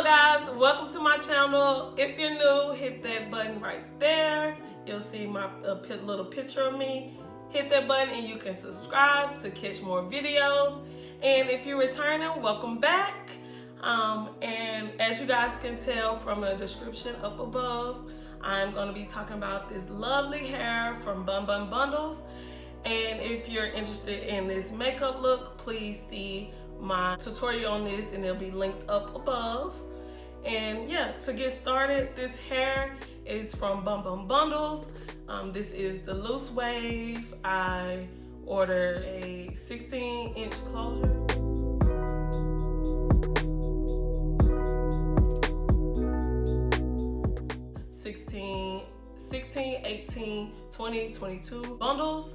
Hello guys, welcome to my channel. If you're new, hit that button right there. You'll see my little picture of me. Hit that button and you can subscribe to catch more videos. And if you're returning, welcome back. And as you guys can tell from the description up above, I'm going to be talking about this lovely hair from Bonbon Bundles. And if you're interested in this makeup look, please see my tutorial on this and it'll be linked up above. And yeah, to get started, this hair is from Bonbon Bundles. This is the loose wave. I ordered a 16-inch closure. Sixteen, 18, 20, 22 bundles.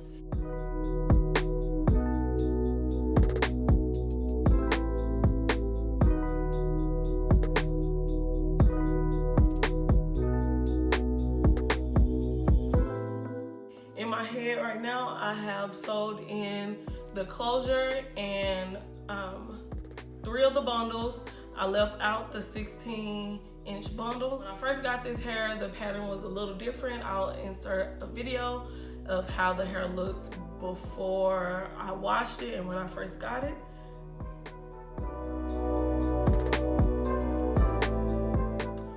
In my head right now, I have sewed in the closure and 3 of the bundles. I left out the 16-inch bundle. When I first got this hair, the pattern was a little different. I'll insert a video of how the hair looked before I washed it and when I first got it.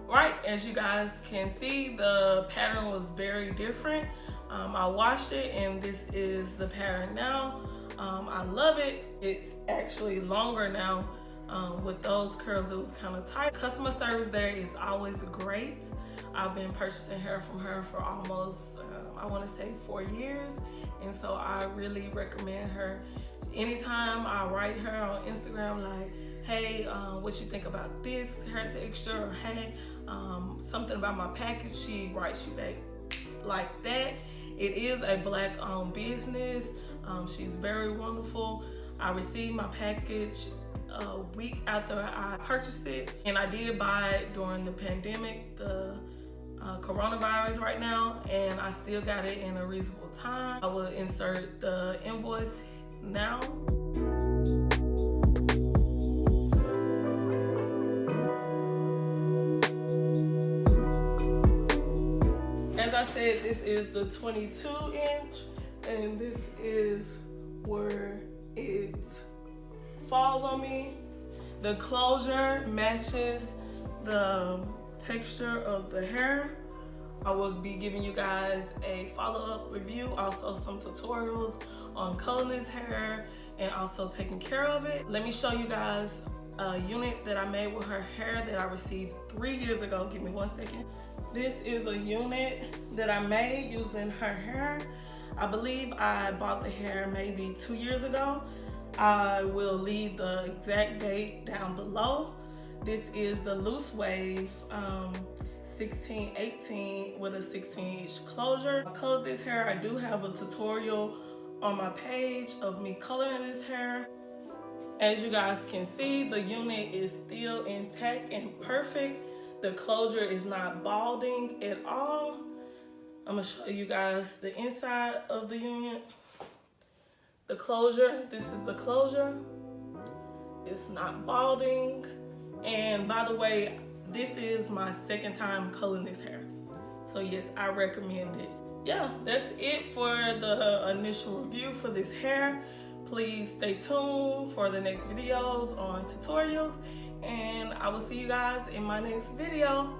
Right, as you guys can see, the pattern was very different. I washed it and this is the pattern now. I love it. It's actually longer now. With those curls, it was kind of tight. Customer service there is always great. I've been purchasing hair from her for almost, I want to say 4 years. And so I really recommend her. Anytime I write her on Instagram like, hey, what you think about this hair texture, or hey, something about my package, she writes you back like that. It is a Black-owned business. She's very wonderful. I received my package a week after I purchased it, and I did buy it during the pandemic, the coronavirus right now, and I still got it in a reasonable time. I will insert the invoice now. As I said, this is the 22-inch, and this is where it falls on me. The closure matches the texture of the hair. I will be giving you guys a follow-up review, also some tutorials on coloring this hair and also taking care of it. Let me show you guys a unit that I made with her hair that I received 3 years ago. Give me 1 second. This is a unit that I made using her hair. I believe I bought the hair maybe 2 years ago. I will leave the exact date down below. This is the loose wave 16-18 with a 16-inch closure. I colored this hair. I do have a tutorial on my page of me coloring this hair. As you guys can see, the unit is still intact and perfect. The closure is not balding at all. I'm gonna show you guys the inside of the unit. The closure, this is the closure. It's not balding. And by the way, this is my second time coloring this hair. So yes, I recommend it. Yeah, that's it for the initial review for this hair. Please stay tuned for the next videos on tutorials. And I will see you guys in my next video.